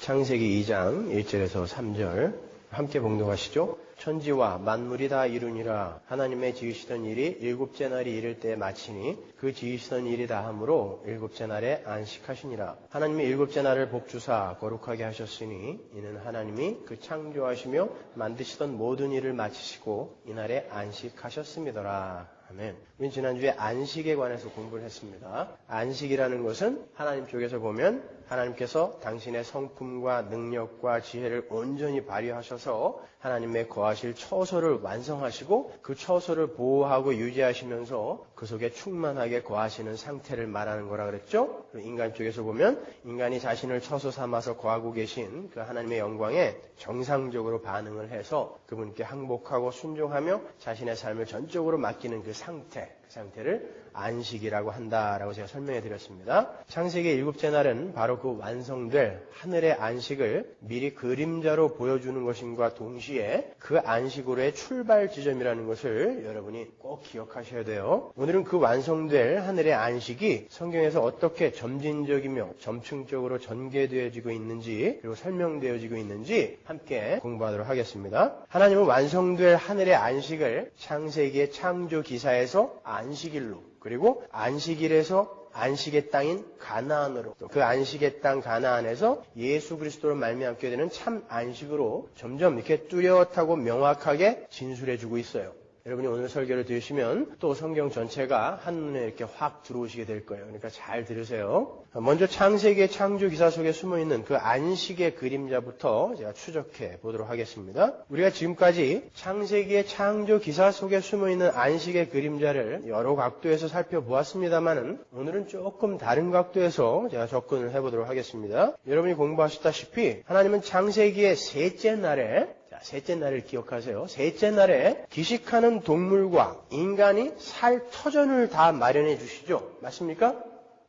창세기 2장 1절에서 3절 함께 봉독하시죠. 천지와 만물이 다 이루니라. 하나님의 지으시던 일이 일곱째 날이 이를 때에 마치니 그 지으시던 일이 다 함으로 일곱째 날에 안식하시니라. 하나님이 일곱째 날을 복주사 거룩하게 하셨으니 이는 하나님이 그 창조하시며 만드시던 모든 일을 마치시고 이날에 안식하셨음이더라. 아멘. 우린 지난주에 안식에 관해서 공부를 했습니다. 안식이라는 것은 하나님 쪽에서 보면 하나님께서 당신의 성품과 능력과 지혜를 온전히 발휘하셔서 하나님의 거하실 처소를 완성하시고 그 처소를 보호하고 유지하시면서 그 속에 충만하게 거하시는 상태를 말하는 거라 그랬죠. 인간 쪽에서 보면 인간이 자신을 처소 삼아서 거하고 계신 그 하나님의 영광에 정상적으로 반응을 해서 그분께 항복하고 순종하며 자신의 삶을 전적으로 맡기는 그 상태를 안식이라고 한다라고 제가 설명해 드렸습니다. 창세기 일곱째 날은 바로 그 완성될 하늘의 안식을 미리 그림자로 보여주는 것임과 동시에 그 안식으로의 출발 지점이라는 것을 여러분이 꼭 기억하셔야 돼요. 오늘은 그 완성될 하늘의 안식이 성경에서 어떻게 점진적이며 점층적으로 전개되어지고 있는지 그리고 설명되어지고 있는지 함께 공부하도록 하겠습니다. 하나님은 완성될 하늘의 안식을 창세기의 창조 기사에서 안식일로 그리고 안식일에서 안식의 땅인 가나안으로 그 안식의 땅 가나안에서 예수 그리스도로 말미암게 되는 참 안식으로 점점 이렇게 뚜렷하고 명확하게 진술해주고 있어요. 여러분이 오늘 설교를 들으시면 또 성경 전체가 한눈에 이렇게 확 들어오시게 될 거예요. 그러니까 잘 들으세요. 먼저 창세기의 창조 기사 속에 숨어있는 그 안식의 그림자부터 제가 추적해 보도록 하겠습니다. 우리가 지금까지 창세기의 창조 기사 속에 숨어있는 안식의 그림자를 여러 각도에서 살펴보았습니다만은 오늘은 조금 다른 각도에서 제가 접근을 해보도록 하겠습니다. 여러분이 공부하셨다시피 하나님은 창세기의 셋째 날을 기억하세요. 셋째 날에 기식하는 동물과 인간이 살 터전을 다 마련해 주시죠. 맞습니까?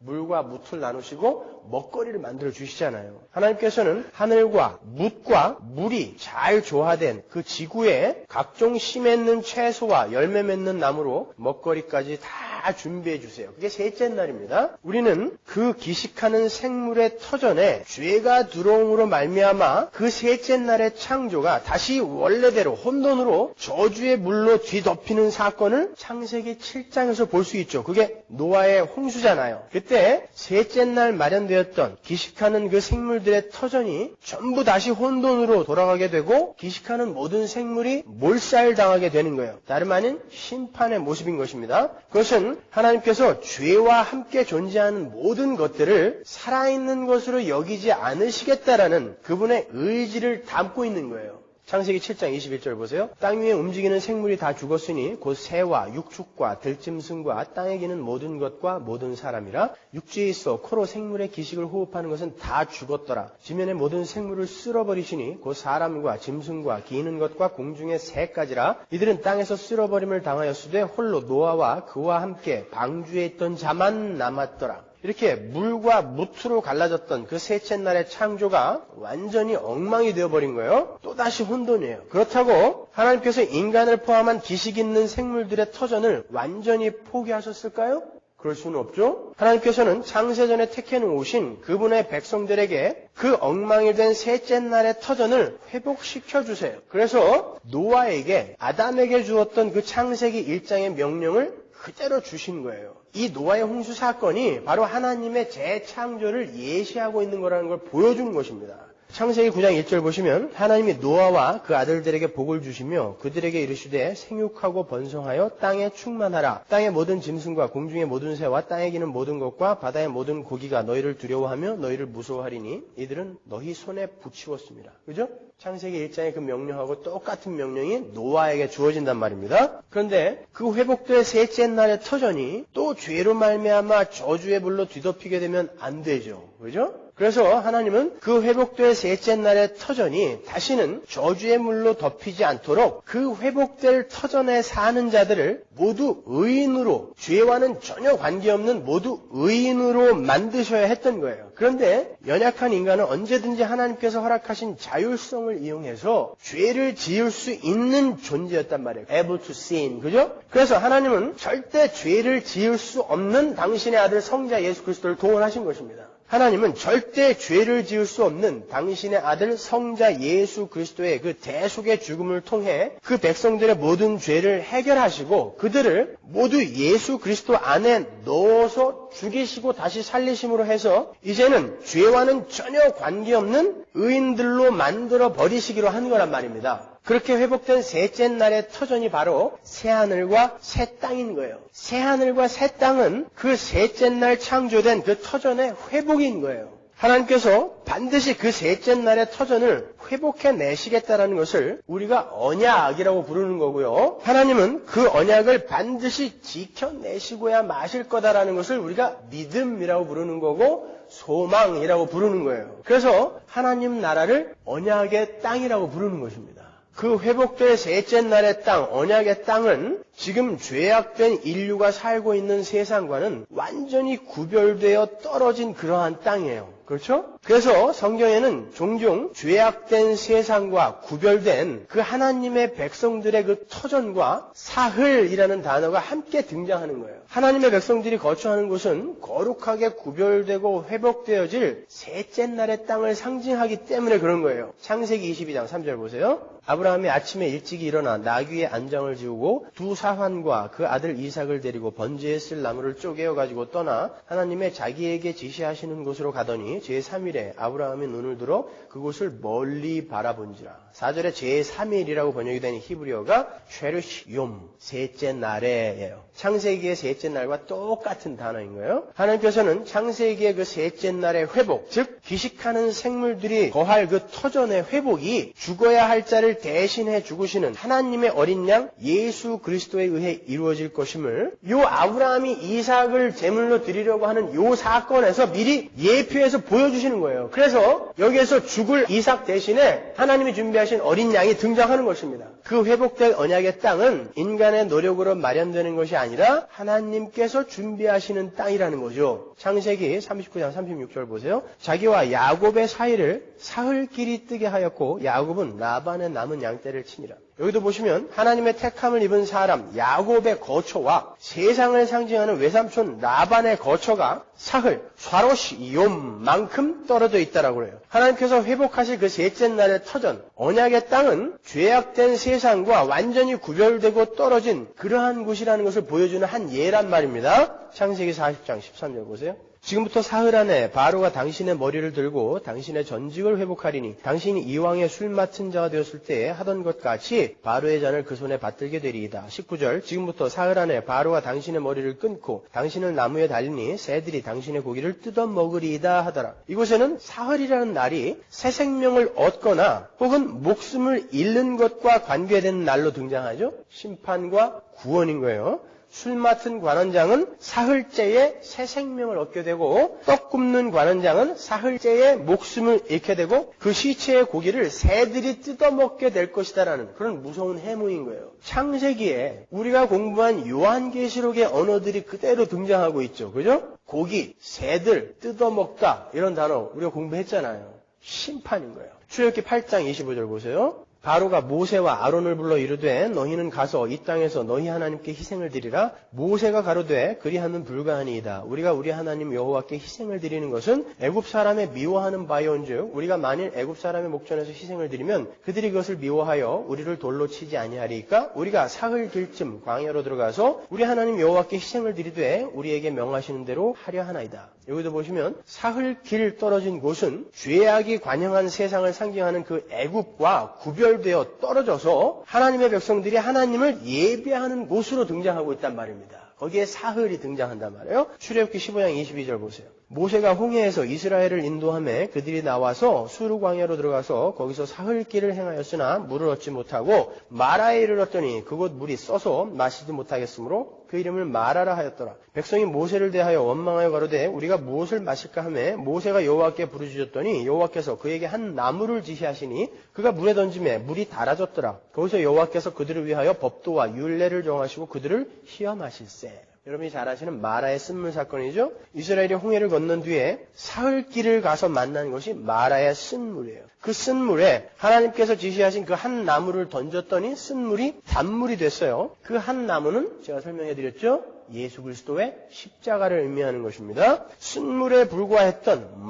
물과 뭇을 나누시고 먹거리를 만들어 주시잖아요. 하나님께서는 하늘과 뭇과 물이 잘 조화된 그 지구에 각종 씨 맺는 채소와 열매 맺는 나무로 먹거리까지 다 준비해 주세요. 그게 셋째 날입니다. 우리는 그 기식하는 생물의 터전에 죄가 들어옴으로 말미암아 그 셋째 날의 창조가 다시 원래대로 혼돈으로 저주의 물로 뒤덮이는 사건을 창세기 7장에서 볼 수 있죠. 그게 노아의 홍수잖아요. 그때 셋째 날 마련되었던 기식하는 그 생물들의 터전이 전부 다시 혼돈으로 돌아가게 되고 기식하는 모든 생물이 몰살당하게 되는 거예요. 다름 아닌 심판의 모습인 것입니다. 그것은 하나님께서 죄와 함께 존재하는 모든 것들을 살아있는 것으로 여기지 않으시겠다라는 그분의 의지를 담고 있는 거예요. 창세기 7장 21절 보세요. 땅 위에 움직이는 생물이 다 죽었으니 곧 새와 육축과 들짐승과 땅에 기는 모든 것과 모든 사람이라 육지에 있어 코로 생물의 기식을 호흡하는 것은 다 죽었더라. 지면의 모든 생물을 쓸어버리시니 곧 사람과 짐승과 기는 것과 공중의 새까지라. 이들은 땅에서 쓸어버림을 당하였으되 홀로 노아와 그와 함께 방주에 있던 자만 남았더라. 이렇게 물과 뭇으로 갈라졌던 그 셋째 날의 창조가 완전히 엉망이 되어버린 거예요. 또다시 혼돈이에요. 그렇다고 하나님께서 인간을 포함한 기식 있는 생물들의 터전을 완전히 포기하셨을까요? 그럴 수는 없죠. 하나님께서는 창세전에 택해놓으신 그분의 백성들에게 그 엉망이 된 셋째 날의 터전을 회복시켜 주세요. 그래서 노아에게 아담에게 주었던 그 창세기 1장의 명령을 그대로 주신 거예요. 이 노아의 홍수 사건이 바로 하나님의 재창조를 예시하고 있는 거라는 걸 보여준 것입니다. 창세기 9장 1절 보시면 하나님이 노아와 그 아들들에게 복을 주시며 그들에게 이르시되 생육하고 번성하여 땅에 충만하라. 땅의 모든 짐승과 공중의 모든 새와 땅에 기는 모든 것과 바다의 모든 고기가 너희를 두려워하며 너희를 무서워하리니 이들은 너희 손에 붙이었습니다. 그죠? 창세기 1장의 그 명령하고 똑같은 명령이 노아에게 주어진단 말입니다. 그런데 그 회복될 셋째 날의 터전이 또 죄로 말미암아 저주의 불로 뒤덮이게 되면 안 되죠. 그죠? 그래서 하나님은 그 회복될 셋째 날의 터전이 다시는 저주의 물로 덮이지 않도록 그 회복될 터전에 사는 자들을 모두 의인으로, 죄와는 전혀 관계없는 모두 의인으로 만드셔야 했던 거예요. 그런데 연약한 인간은 언제든지 하나님께서 허락하신 자율성을 이용해서 죄를 지을 수 있는 존재였단 말이에요. able to sin. 그죠? 그래서 하나님은 절대 죄를 지을 수 없는 당신의 아들 성자 예수 그리스도를 동원하신 것입니다. 하나님은 절대 죄를 지을 수 없는 당신의 아들 성자 예수 그리스도의 그 대속의 죽음을 통해 그 백성들의 모든 죄를 해결하시고 그들을 모두 예수 그리스도 안에 넣어서 죽이시고 다시 살리심으로 해서 이제는 죄와는 전혀 관계없는 의인들로 만들어 버리시기로 한 거란 말입니다. 그렇게 회복된 셋째 날의 터전이 바로 새하늘과 새 땅인 거예요. 새하늘과 새 땅은 그 셋째 날 창조된 그 터전의 회복인 거예요. 하나님께서 반드시 그 셋째 날의 터전을 회복해 내시겠다라는 것을 우리가 언약이라고 부르는 거고요. 하나님은 그 언약을 반드시 지켜내시고야 마실 거다라는 것을 우리가 믿음이라고 부르는 거고 소망이라고 부르는 거예요. 그래서 하나님 나라를 언약의 땅이라고 부르는 것입니다. 그 회복된 셋째 날의 땅, 언약의 땅은 지금 죄악된 인류가 살고 있는 세상과는 완전히 구별되어 떨어진 그러한 땅이에요. 그렇죠? 그래서 성경에는 종종 죄악된 세상과 구별된 그 하나님의 백성들의 그 터전과 사흘이라는 단어가 함께 등장하는 거예요. 하나님의 백성들이 거처하는 곳은 거룩하게 구별되고 회복되어질 셋째 날의 땅을 상징하기 때문에 그런 거예요. 창세기 22장 3절 보세요. 아브라함이 아침에 일찍이 일어나 나귀의 안장을 지우고 두 사환과 그 아들 이삭을 데리고 번제에 쓸 나무를 쪼개어 가지고 떠나 하나님의 자기에게 지시하시는 곳으로 가더니 제3일에 아브라함이 눈을 들어 그곳을 멀리 바라본지라. 4절에 제3일이라고 번역이 된 히브리어가 쉐르시욤, 셋째 날에예요. 창세기의 셋째 날과 똑같은 단어인 거예요. 하나님께서는 창세기의 그 셋째 날의 회복, 즉 기식하는 생물들이 거할 그 터전의 회복이 죽어야 할 자를 대신해 죽으시는 하나님의 어린 양 예수 그리스도에 의해 이루어질 것임을 요 아브라함이 이삭을 제물로 드리려고 하는 요 사건에서 미리 예표해서 보여주시는 거예요. 그래서 여기에서 죽을 이삭 대신에 하나님이 준비하신 어린 양이 등장하는 것입니다. 그 회복된 언약의 땅은 인간의 노력으로 마련되는 것이 아니라 하나님께서 준비하시는 땅이라는 거죠. 창세기 39장 36절 보세요. 자기와 야곱의 사이를 사흘길이 뜨게 하였고 야곱은 라반의 남은 양떼를 치니라. 여기도 보시면 하나님의 택함을 입은 사람 야곱의 거처와 세상을 상징하는 외삼촌 라반의 거처가 사흘, 샤로시욤만큼 떨어져 있다라고 그래요. 하나님께서 회복하실 그 셋째 날의 터전, 언약의 땅은 죄악된 세상과 완전히 구별되고 떨어진 그러한 곳이라는 것을 보여주는 한 예란 말입니다. 창세기 40장 13절 보세요. 지금부터 사흘 안에 바로가 당신의 머리를 들고 당신의 전직을 회복하리니 당신이 이왕의 술 맡은 자가 되었을 때에 하던 것 같이 바로의 잔을 그 손에 받들게 되리이다. 19절 지금부터 사흘 안에 바로가 당신의 머리를 끊고 당신을 나무에 달리니 새들이 당신의 고기를 뜯어 먹으리이다 하더라. 이곳에는 사흘이라는 날이 새 생명을 얻거나 혹은 목숨을 잃는 것과 관계되는 날로 등장하죠. 심판과 구원인 거예요. 술 맡은 관원장은 사흘째에 새 생명을 얻게 되고 떡 굽는 관원장은 사흘째에 목숨을 잃게 되고 그 시체의 고기를 새들이 뜯어먹게 될 것이다라는 그런 무서운 해몽인 거예요. 창세기에 우리가 공부한 요한계시록의 언어들이 그대로 등장하고 있죠. 그죠? 고기, 새들, 뜯어먹다 이런 단어 우리가 공부했잖아요. 심판인 거예요. 출애굽기 8장 25절 보세요. 바로가 모세와 아론을 불러 이르되 너희는 가서 이 땅에서 너희 하나님께 희생을 드리라. 모세가 가로되 그리하면 불가하니이다. 우리가 우리 하나님 여호와께 희생을 드리는 것은 애굽 사람의 미워하는 바이온즉 우리가 만일 애굽 사람의 목전에서 희생을 드리면 그들이 그것을 미워하여 우리를 돌로 치지 아니하리까. 우리가 사흘 길쯤 광야로 들어가서 우리 하나님 여호와께 희생을 드리되 우리에게 명하시는 대로 하려 하나이다. 여기도 보시면 사흘 길 떨어진 곳은 죄악이 관영한 세상을 상징하는 그 애굽과 구별되어 떨어져서 하나님의 백성들이 하나님을 예배하는 곳으로 등장하고 있단 말입니다. 거기에 사흘이 등장한단 말이에요. 출애굽기 15장 22절 보세요. 모세가 홍해에서 이스라엘을 인도하며 그들이 나와서 수르 광야로 들어가서 거기서 사흘 길을 행하였으나 물을 얻지 못하고 마라에 이르렀더니 그곳 물이 써서 마시지 못하겠으므로 그 이름을 마라라 하였더라. 백성이 모세를 대하여 원망하여 가로되 우리가 무엇을 마실까 하매 모세가 여호와께 부르짖었더니 여호와께서 그에게 한 나무를 지시하시니 그가 물에 던지매 물이 달아졌더라. 거기서 여호와께서 그들을 위하여 법도와 율례를 정하시고 그들을 시험하실세. 여러분이 잘 아시는 마라의 쓴물 사건이죠. 이스라엘이 홍해를 건넌 뒤에 사흘길을 가서 만난 것이 마라의 쓴물이에요. 그 쓴물에 하나님께서 지시하신 그 한 나무를 던졌더니 쓴물이 단물이 됐어요. 그 한 나무는 제가 설명해 드렸죠. 예수 그리스도의 십자가를 의미하는 것입니다. 쓴물에 불과했던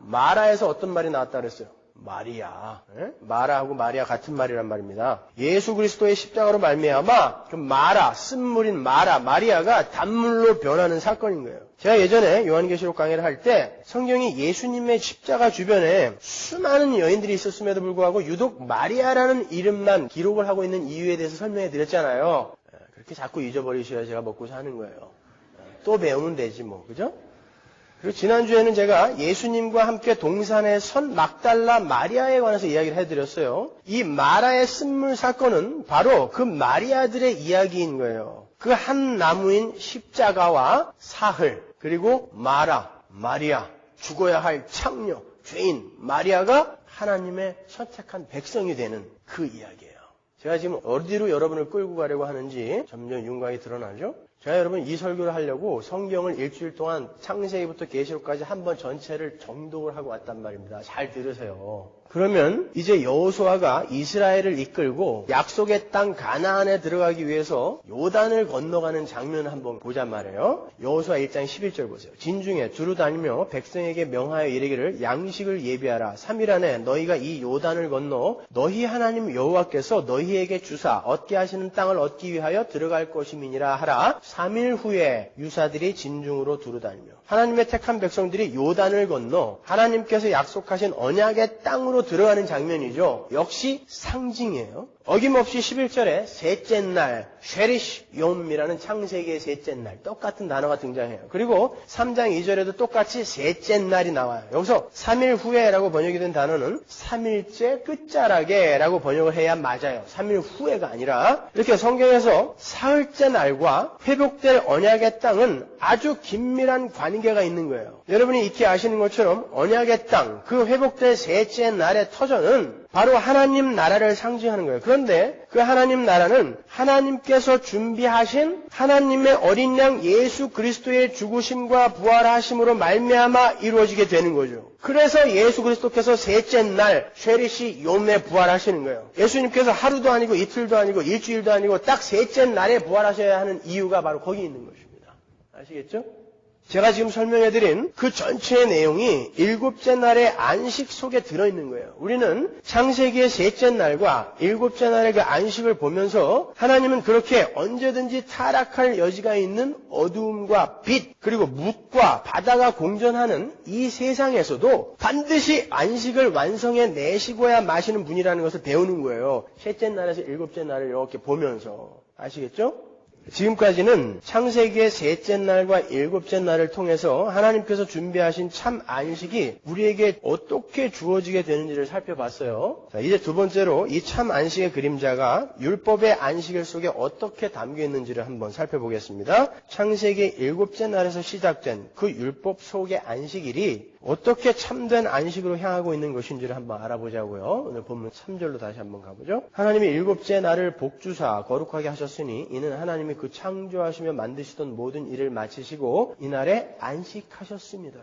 마라에서 어떤 말이 나왔다 그랬어요? 마리아. 마라하고 마리아 같은 말이란 말입니다. 예수 그리스도의 십자가로 말미암아 그 쓴물인 마리아가 단물로 변하는 사건인 거예요. 제가 예전에 요한계시록 강의를 할 때 성경이 예수님의 십자가 주변에 수많은 여인들이 있었음에도 불구하고 유독 마리아라는 이름만 기록을 하고 있는 이유에 대해서 설명해 드렸잖아요. 그렇게 자꾸 잊어버리셔야 제가 먹고 사는 거예요. 또 배우면 되지 뭐, 그죠? 그리고 지난주에는 제가 예수님과 함께 동산에 선 막달라 마리아에 관해서 이야기를 해드렸어요. 이 마라의 쓴물 사건은 바로 그 마리아들의 이야기인 거예요. 그 한 나무인 십자가와 사흘, 그리고 마리아, 죽어야 할 창녀, 죄인 마리아가 하나님의 선택한 백성이 되는 그 이야기예요. 제가 지금 어디로 여러분을 끌고 가려고 하는지 점점 윤곽이 드러나죠? 제가 여러분 이 설교를 하려고 성경을 일주일 동안 창세기부터 계시록까지 한번 전체를 정독을 하고 왔단 말입니다. 잘 들으세요. 그러면 이제 여호수아가 이스라엘을 이끌고 약속의 땅 가나안에 들어가기 위해서 요단을 건너가는 장면을 한번 보잔 말이에요. 여호수아 1장 11절 보세요. 진중에 두루 다니며 백성에게 명하여 이르기를 양식을 예비하라. 3일 안에 너희가 이 요단을 건너 너희 하나님 여호와께서 너희에게 주사 얻게 하시는 땅을 얻기 위하여 들어갈 것임이니라 하라. 3일 후에 유사들이 진중으로 두루 다니며 하나님의 택한 백성들이 요단을 건너 하나님께서 약속하신 언약의 땅으로 들어가는 장면이죠. 역시 상징이에요. 어김없이 11절에 셋째 날, 쉐리시 욤이라는 창세기의 셋째 날, 똑같은 단어가 등장해요. 그리고 3장 2절에도 똑같이 셋째 날이 나와요. 여기서 3일 후에라고 번역이 된 단어는 3일째 끝자락에라고 번역을 해야 맞아요. 3일 후에가 아니라 이렇게 성경에서 사흘째 날과 회복될 언약의 땅은 아주 긴밀한 관계가 있는 거예요. 여러분이 익히 아시는 것처럼 언약의 땅, 그 회복될 셋째 날의 터전은 바로 하나님 나라를 상징하는 거예요. 그런데 그 하나님 나라는 하나님께서 준비하신 하나님의 어린 양 예수 그리스도의 죽으심과 부활하심으로 말미암아 이루어지게 되는 거죠. 그래서 예수 그리스도께서 셋째 날 쉐리시 욤에 부활하시는 거예요. 예수님께서 하루도 아니고 이틀도 아니고 일주일도 아니고 딱 셋째 날에 부활하셔야 하는 이유가 바로 거기 있는 것입니다. 아시겠죠? 제가 지금 설명해드린 그 전체의 내용이 일곱째 날의 안식 속에 들어있는 거예요. 우리는 창세기의 셋째 날과 일곱째 날의 그 안식을 보면서 하나님은 그렇게 언제든지 타락할 여지가 있는 어두움과 빛, 그리고 묻과 바다가 공존하는 이 세상에서도 반드시 안식을 완성해 내시고야 마시는 분이라는 것을 배우는 거예요. 셋째 날에서 일곱째 날을 이렇게 보면서. 아시겠죠? 지금까지는 창세기의 셋째 날과 일곱째 날을 통해서 하나님께서 준비하신 참 안식이 우리에게 어떻게 주어지게 되는지를 살펴봤어요. 자, 이제 두 번째로 이 참 안식의 그림자가 율법의 안식일 속에 어떻게 담겨 있는지를 한번 살펴보겠습니다. 창세기 일곱째 날에서 시작된 그 율법 속의 안식일이 어떻게 참된 안식으로 향하고 있는 것인지를 한번 알아보자고요. 오늘 본문 3절로 다시 한번 가보죠. 하나님이 일곱째 날을 복주사 거룩하게 하셨으니 이는 하나님이 그 창조하시며 만드시던 모든 일을 마치시고 이날에 안식하셨습니다.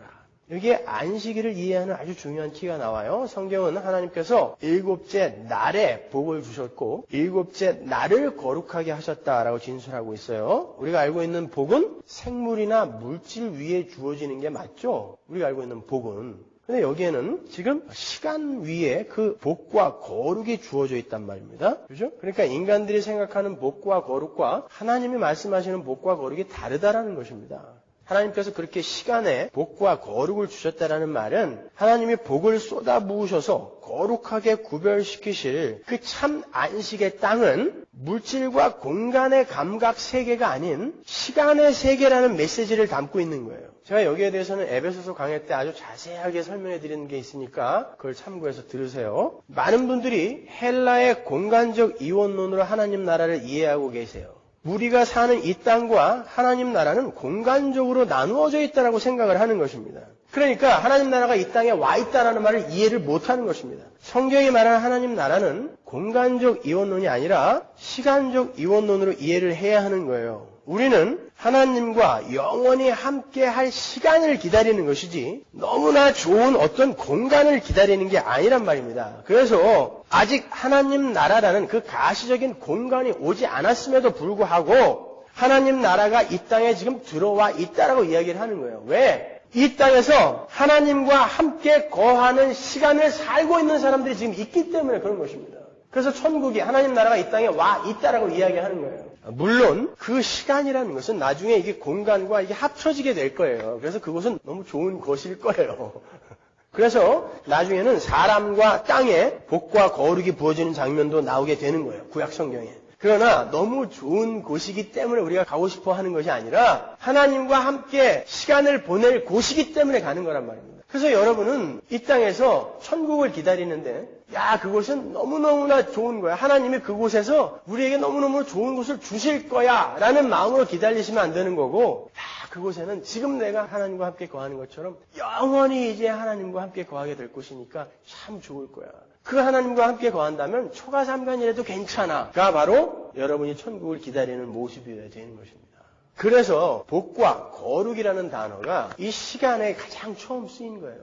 여기에 안식일을 이해하는 아주 중요한 키가 나와요. 성경은 하나님께서 일곱째 날에 복을 주셨고 일곱째 날을 거룩하게 하셨다라고 진술하고 있어요. 우리가 알고 있는 복은 생물이나 물질 위에 주어지는 게 맞죠? 우리가 알고 있는 복은. 근데 여기에는 지금 시간 위에 그 복과 거룩이 주어져 있단 말입니다. 그죠? 그러니까 인간들이 생각하는 복과 거룩과 하나님이 말씀하시는 복과 거룩이 다르다라는 것입니다. 하나님께서 그렇게 시간에 복과 거룩을 주셨다라는 말은 하나님이 복을 쏟아부으셔서 거룩하게 구별시키실 그 참 안식의 땅은 물질과 공간의 감각 세계가 아닌 시간의 세계라는 메시지를 담고 있는 거예요. 제가 여기에 대해서는 에베소서 강의 때 아주 자세하게 설명해 드리는 게 있으니까 그걸 참고해서 들으세요. 많은 분들이 헬라의 공간적 이원론으로 하나님 나라를 이해하고 계세요. 우리가 사는 이 땅과 하나님 나라는 공간적으로 나누어져 있다고 생각을 하는 것입니다. 그러니까 하나님 나라가 이 땅에 와 있다는 말을 이해를 못하는 것입니다. 성경이 말하는 하나님 나라는 공간적 이원론이 아니라 시간적 이원론으로 이해를 해야 하는 거예요. 우리는 하나님과 영원히 함께 할 시간을 기다리는 것이지 너무나 좋은 어떤 공간을 기다리는 게 아니란 말입니다. 그래서 아직 하나님 나라라는 그 가시적인 공간이 오지 않았음에도 불구하고 하나님 나라가 이 땅에 지금 들어와 있다라고 이야기를 하는 거예요. 왜? 이 땅에서 하나님과 함께 거하는 시간을 살고 있는 사람들이 지금 있기 때문에 그런 것입니다. 그래서 천국이 하나님 나라가 이 땅에 와 있다라고 이야기하는 거예요. 물론 그 시간이라는 것은 나중에 이게 공간과 이게 합쳐지게 될 거예요. 그래서 그것은 너무 좋은 것일 거예요. 그래서 나중에는 사람과 땅에 복과 거룩이 부어지는 장면도 나오게 되는 거예요. 구약 성경에. 그러나 너무 좋은 곳이기 때문에 우리가 가고 싶어 하는 것이 아니라 하나님과 함께 시간을 보낼 곳이기 때문에 가는 거란 말입니다. 그래서 여러분은 이 땅에서 천국을 기다리는데 그곳은 너무너무나 좋은 거야. 하나님이 그곳에서 우리에게 너무너무 좋은 것을 주실 거야 라는 마음으로 기다리시면 안 되는 거고 그곳에는 지금 내가 하나님과 함께 거하는 것처럼 영원히 이제 하나님과 함께 거하게 될 곳이니까 참 좋을 거야. 그 하나님과 함께 거한다면 초가삼간이라도 괜찮아가 바로 여러분이 천국을 기다리는 모습이어야 되는 것입니다. 그래서 복과 거룩이라는 단어가 이 시간에 가장 처음 쓰인 거예요.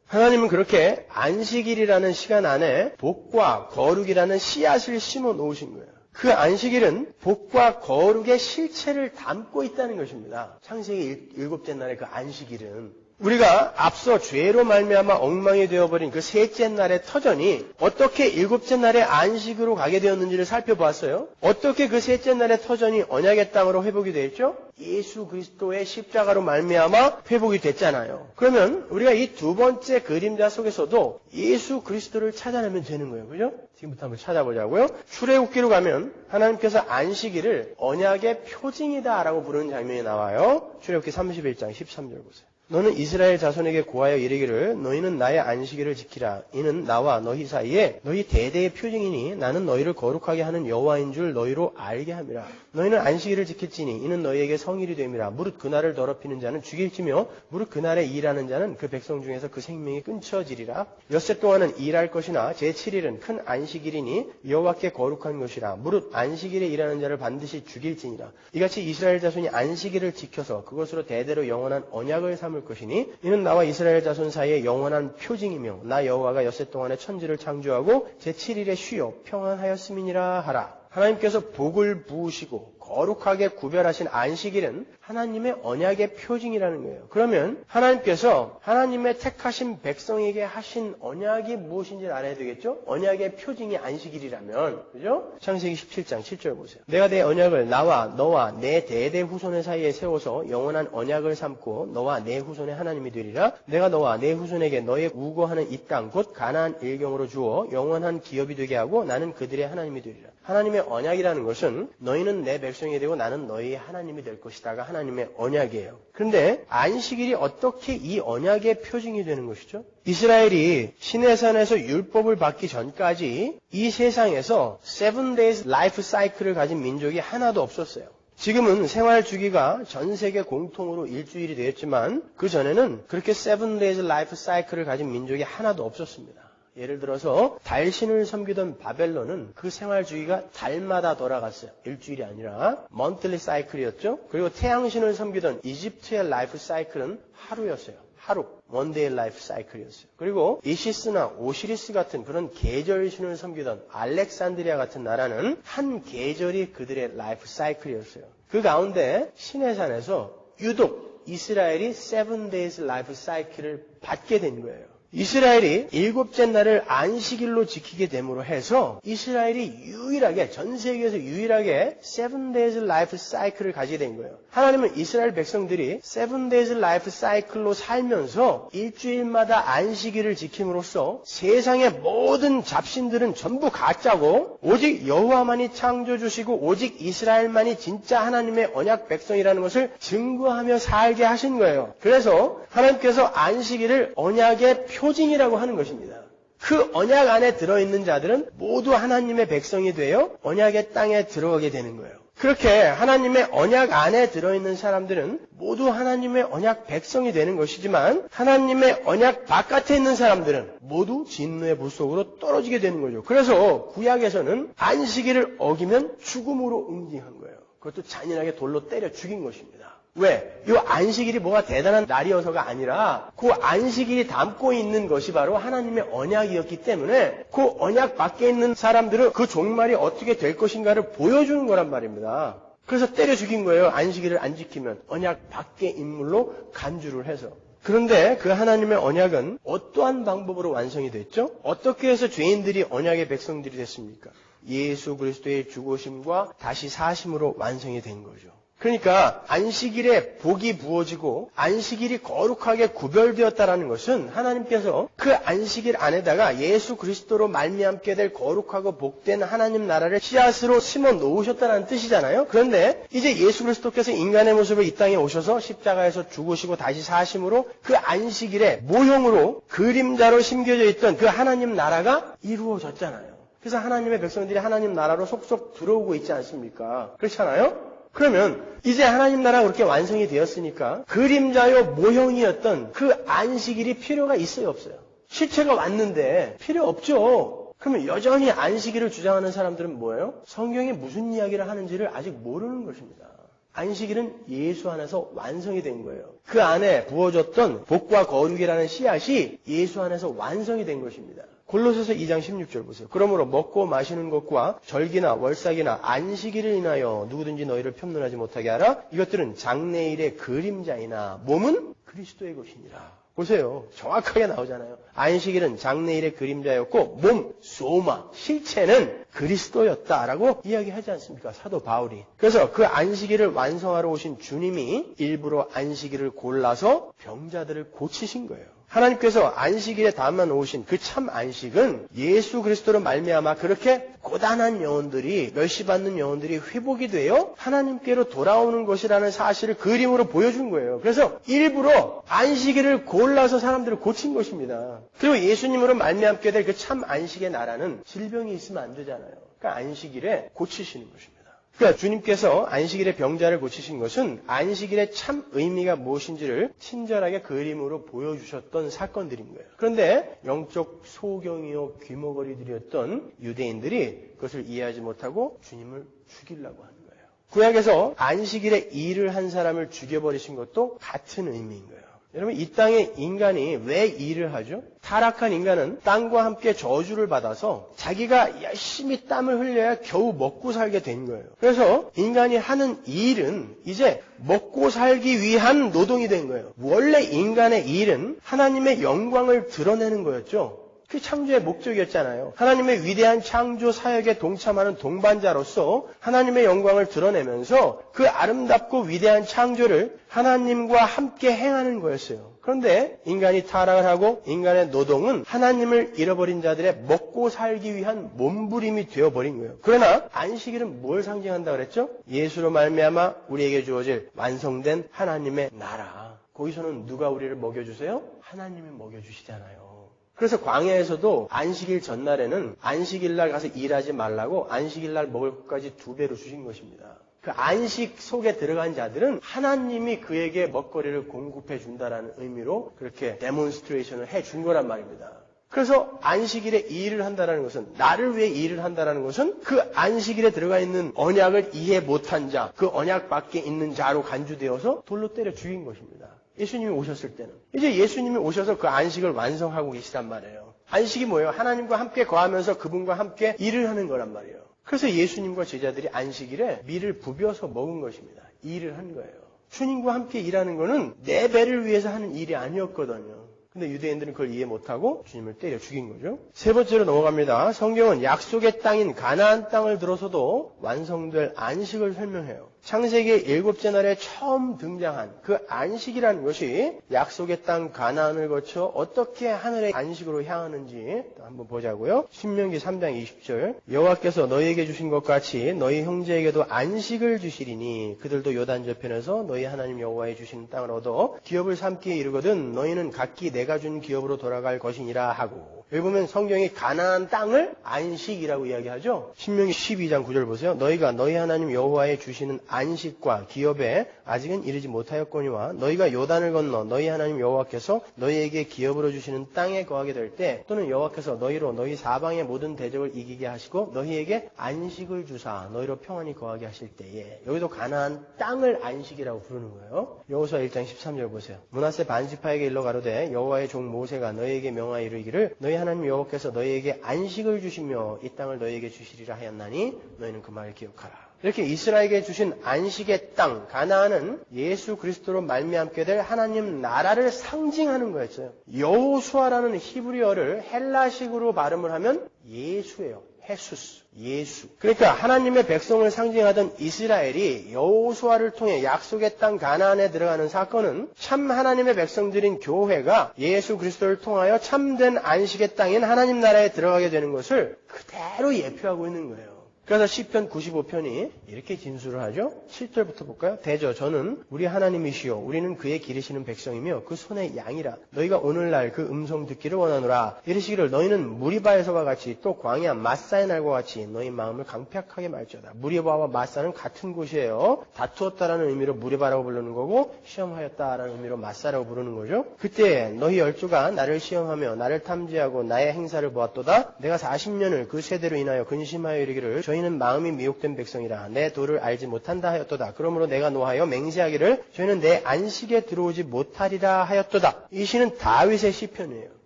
하나님은 그렇게 안식일이라는 시간 안에 복과 거룩이라는 씨앗을 심어 놓으신 거예요. 그 안식일은 복과 거룩의 실체를 담고 있다는 것입니다. 창세기 7째 날의 그 안식일은 우리가 앞서 죄로 말미암아 엉망이 되어버린 그 셋째 날의 터전이 어떻게 7째 날의 안식으로 가게 되었는지를 살펴보았어요. 어떻게 그 셋째 날의 터전이 언약의 땅으로 회복이 되었죠? 예수 그리스도의 십자가로 말미암아 회복이 됐잖아요. 그러면 우리가 이 두 번째 그림자 속에서도 예수 그리스도를 찾아내면 되는 거예요. 그죠? 지금부터 한번 찾아보자고요. 출애굽기로 가면 하나님께서 안식일을 언약의 표징이다라고 부르는 장면이 나와요. 출애굽기 31장 13절 보세요. 너는 이스라엘 자손에게 고하여 이르기를 너희는 나의 안식일을 지키라. 이는 나와 너희 사이에 너희 대대의 표징이니 나는 너희를 거룩하게 하는 여호와인 줄 너희로 알게 함이라. 너희는 안식일을 지킬지니 이는 너희에게 성일이 됨이라. 무릇 그날을 더럽히는 자는 죽일지며 무릇 그날에 일하는 자는 그 백성 중에서 그 생명이 끊쳐지리라. 엿새 동안은 일할 것이나 제7일은 큰 안식일이니 여호와께 거룩한 것이라. 무릇 안식일에 일하는 자를 반드시 죽일지니라. 이같이 이스라엘 자손이 안식일을 지켜서 그것으로 대대로 영원한 언약을 삼을 것이니 이는 나와 이스라엘 자손 사이에 영원한 표징이며 나 여호와가 엿새 동안에 천지를 창조하고 제7일에 쉬어 평안하였음이니라 하라. 하나님께서 복을 부으시고 거룩하게 구별하신 안식일은 하나님의 언약의 표징이라는 거예요. 그러면 하나님께서 하나님의 택하신 백성에게 하신 언약이 무엇인지를 알아야 되겠죠? 언약의 표징이 안식일이라면, 그죠? 창세기 17장 7절 보세요. 내가 내 언약을 나와 너와 내 대대 후손의 사이에 세워서 영원한 언약을 삼고 너와 내 후손의 하나님이 되리라. 내가 너와 내 후손에게 너의 우거하는 이 땅 곧 가나안 일경으로 주어 영원한 기업이 되게 하고 나는 그들의 하나님이 되리라. 하나님의 언약이라는 것은 너희는 내 백성이 되고 나는 너희 하나님이 될 것이다가 하나님의 언약이에요. 그런데 안식일이 어떻게 이 언약의 표징이 되는 것이죠? 이스라엘이 시내산에서 율법을 받기 전까지 이 세상에서 7 days life cycle을 가진 민족이 하나도 없었어요. 지금은 생활 주기가 전 세계 공통으로 일주일이 되었지만 그 전에는 그렇게 7 days life cycle을 가진 민족이 하나도 없었습니다. 예를 들어서 달신을 섬기던 바벨론은 그 생활 주기가 달마다 돌아갔어요. 일주일이 아니라 monthly cycle이었죠. 그리고 태양신을 섬기던 이집트의 라이프 사이클은 하루였어요. 하루, one day life cycle이었어요. 그리고 이시스나 오시리스 같은 그런 계절신을 섬기던 알렉산드리아 같은 나라는 한 계절이 그들의 라이프 사이클이었어요. 그 가운데 시내산에서 유독 이스라엘이 7 days life cycle을 받게 된 거예요. 이스라엘이 7째 날을 안식일로 지키게 됨으로 해서 이스라엘이 유일하게 전 세계에서 유일하게 7 days life cycle을 가지게 된 거예요. 하나님은 이스라엘 백성들이 7 days life cycle로 살면서 일주일마다 안식일을 지킴으로써 세상의 모든 잡신들은 전부 가짜고 오직 여호와만이 창조주시고 오직 이스라엘만이 진짜 하나님의 언약 백성이라는 것을 증거하며 살게 하신 거예요. 그래서 하나님께서 안식일을 언약의 표징이라고 하는 것입니다. 그 언약 안에 들어있는 자들은 모두 하나님의 백성이 되어 언약의 땅에 들어가게 되는 거예요. 그렇게 하나님의 언약 안에 들어있는 사람들은 모두 하나님의 언약 백성이 되는 것이지만 하나님의 언약 바깥에 있는 사람들은 모두 진노의 불 속으로 떨어지게 되는 거죠. 그래서 구약에서는 안식일을 어기면 죽음으로 응징한 거예요. 그것도 잔인하게 돌로 때려 죽인 것입니다. 왜? 이 안식일이 뭐가 대단한 날이어서가 아니라 그 안식일이 담고 있는 것이 바로 하나님의 언약이었기 때문에 그 언약 밖에 있는 사람들은 그 종말이 어떻게 될 것인가를 보여주는 거란 말입니다. 그래서 때려 죽인 거예요. 안식일을 안 지키면 언약 밖의 인물로 간주를 해서. 그런데 그 하나님의 언약은 어떠한 방법으로 완성이 됐죠? 어떻게 해서 죄인들이 언약의 백성들이 됐습니까? 예수 그리스도의 죽으심과 다시 사심으로 완성이 된 거죠. 그러니까 안식일에 복이 부어지고 안식일이 거룩하게 구별되었다라는 것은 하나님께서 그 안식일 안에다가 예수 그리스도로 말미암게 될 거룩하고 복된 하나님 나라를 씨앗으로 심어 놓으셨다는 뜻이잖아요. 그런데 이제 예수 그리스도께서 인간의 모습으로 이 땅에 오셔서 십자가에서 죽으시고 다시 사심으로 그 안식일의 모형으로 그림자로 심겨져 있던 그 하나님 나라가 이루어졌잖아요. 그래서 하나님의 백성들이 하나님 나라로 속속 들어오고 있지 않습니까? 그렇잖아요? 그러면 이제 하나님 나라가 그렇게 완성이 되었으니까 그림자요 모형이었던 그 안식일이 필요가 있어요, 없어요? 실체가 왔는데 필요 없죠. 그러면 여전히 안식일을 주장하는 사람들은 뭐예요? 성경이 무슨 이야기를 하는지를 아직 모르는 것입니다. 안식일은 예수 안에서 완성이 된 거예요. 그 안에 부어졌던 복과 거룩이라는 씨앗이 예수 안에서 완성이 된 것입니다. 골로새서 2장 16절 보세요. 그러므로 먹고 마시는 것과 절기나 월삭이나 안식일을 인하여 누구든지 너희를 편론하지 못하게 하라. 이것들은 장래일의 그림자이나 몸은 그리스도의 것이니라. 보세요. 정확하게 나오잖아요. 안식일은 장래일의 그림자였고 몸, 소마, 실체는 그리스도였다라고 이야기하지 않습니까? 사도 바울이. 그래서 그 안식일을 완성하러 오신 주님이 일부러 안식일을 골라서 병자들을 고치신 거예요. 하나님께서 안식일에 담아 놓으신 그 참 안식은 예수 그리스도로 말미암아 그렇게 고단한 영혼들이 멸시받는 영혼들이 회복이 되어 하나님께로 돌아오는 것이라는 사실을 그림으로 보여준 거예요. 그래서 일부러 안식일을 골라서 사람들을 고친 것입니다. 그리고 예수님으로 말미암게 될 그 참 안식의 나라는 질병이 있으면 안 되잖아요. 그러니까 안식일에 고치시는 것입니다. 그러니까 주님께서 안식일의 병자를 고치신 것은 안식일의 참 의미가 무엇인지를 친절하게 그림으로 보여주셨던 사건들인 거예요. 그런데 영적 소경이요 귀머거리들이었던 유대인들이 그것을 이해하지 못하고 주님을 죽이려고 하는 거예요. 구약에서 안식일에 일을 한 사람을 죽여버리신 것도 같은 의미인 거예요. 여러분, 이 땅에 인간이 왜 일을 하죠? 타락한 인간은 땅과 함께 저주를 받아서 자기가 열심히 땀을 흘려야 겨우 먹고 살게 된 거예요. 그래서 인간이 하는 일은 이제 먹고 살기 위한 노동이 된 거예요. 원래 인간의 일은 하나님의 영광을 드러내는 거였죠. 그 창조의 목적이었잖아요. 하나님의 위대한 창조 사역에 동참하는 동반자로서 하나님의 영광을 드러내면서 그 아름답고 위대한 창조를 하나님과 함께 행하는 거였어요. 그런데 인간이 타락을 하고 인간의 노동은 하나님을 잃어버린 자들의 먹고 살기 위한 몸부림이 되어버린 거예요. 그러나 안식일은 뭘 상징한다 그랬죠? 예수로 말미암아 우리에게 주어질 완성된 하나님의 나라. 거기서는 누가 우리를 먹여주세요? 하나님이 먹여주시잖아요. 그래서 광야에서도 안식일 전날에는 안식일날 가서 일하지 말라고 안식일날 먹을 것까지 2배로 주신 것입니다. 그 안식 속에 들어간 자들은 하나님이 그에게 먹거리를 공급해 준다라는 의미로 그렇게 데몬스트레이션을 해준 거란 말입니다. 그래서 안식일에 일을 한다는 것은, 나를 위해 일을 한다는 것은 그 안식일에 들어가 있는 언약을 이해 못한 자, 그 언약 밖에 있는 자로 간주되어서 돌로 때려 죽인 것입니다. 예수님이 오셨을 때는. 이제 예수님이 오셔서 그 안식을 완성하고 계시단 말이에요. 안식이 뭐예요? 하나님과 함께 거하면서 그분과 함께 일을 하는 거란 말이에요. 그래서 예수님과 제자들이 안식일에 밀을 부벼서 먹은 것입니다. 일을 한 거예요. 주님과 함께 일하는 거는 내 배를 위해서 하는 일이 아니었거든요. 근데 유대인들은 그걸 이해 못하고 주님을 때려 죽인 거죠. 세 번째로 넘어갑니다. 성경은 약속의 땅인 가나안 땅을 들어서도 완성될 안식을 설명해요. 창세기 7째 날에 처음 등장한 그 안식이라는 것이 약속의 땅 가나안을 거쳐 어떻게 하늘의 안식으로 향하는지 한번 보자고요. 신명기 3장 20절 여호와께서 너희에게 주신 것 같이 너희 형제에게도 안식을 주시리니 그들도 요단 저편에서 너희 하나님 여호와의 주신 땅을 얻어 기업을 삼기에 이르거든 너희는 각기 내가 준 기업으로 돌아갈 것이니라 하고 여기 보면 성경이 가나안 땅을 안식이라고 이야기하죠. 신명기 12장 9절 보세요. 너희가 너희 하나님 여호와의 주시는 안식과 기업에 아직은 이르지 못하였거니와 너희가 요단을 건너 너희 하나님 여호와께서 너희에게 기업으로 주시는 땅에 거하게 될 때 또는 여호와께서 너희로 너희 사방의 모든 대적을 이기게 하시고 너희에게 안식을 주사 너희로 평안히 거하게 하실 때에 여기도 가나안 땅을 안식이라고 부르는 거예요. 여호수아 1장 13절 보세요. 므낫세 반지파에게 일러 가로되 여호와의 종 모세가 너희에게 명하여 이르기를 너희 하나님 여호와께서 너희에게 안식을 주시며 이 땅을 너희에게 주시리라 하였나니 너희는 그 말을 기억하라. 이렇게 이스라엘에게 주신 안식의 땅 가나안은 예수 그리스도로 말미암게 될 하나님 나라를 상징하는 거였어요. 여호수아라는 히브리어를 헬라식으로 발음을 하면 예수예요. 헤수스, 예수. 그러니까 하나님의 백성을 상징하던 이스라엘이 여호수아를 통해 약속의 땅 가나안에 들어가는 사건은 참 하나님의 백성들인 교회가 예수 그리스도를 통하여 참된 안식의 땅인 하나님 나라에 들어가게 되는 것을 그대로 예표하고 있는 거예요. 그래서 시편 95편이 이렇게 진술을 하죠. 7절부터 볼까요? 대저 저는 우리 하나님이시요 우리는 그의 기르시는 백성이며 그 손의 양이라. 너희가 오늘날 그 음성 듣기를 원하노라. 이르시기를 너희는 무리바에서와 같이 또 광야 마사의 날과 같이 너희 마음을 강팍하게 말지어다. 무리바와 마사는 같은 곳이에요. 다투었다라는 의미로 무리바라고 부르는 거고 시험하였다라는 의미로 마사라고 부르는 거죠. 그때 너희 열조가 나를 시험하며 나를 탐지하고 나의 행사를 보았도다. 내가 40년을 그 세대로 인하여 근심하여 이르기를 저희는 마음이 미혹된 백성이라 내 도를 알지 못한다 하였도다. 그러므로 내가 노하여 맹세하기를 저희는 내 안식에 들어오지 못하리라 하였도다. 이 시는 다윗의 시편이에요.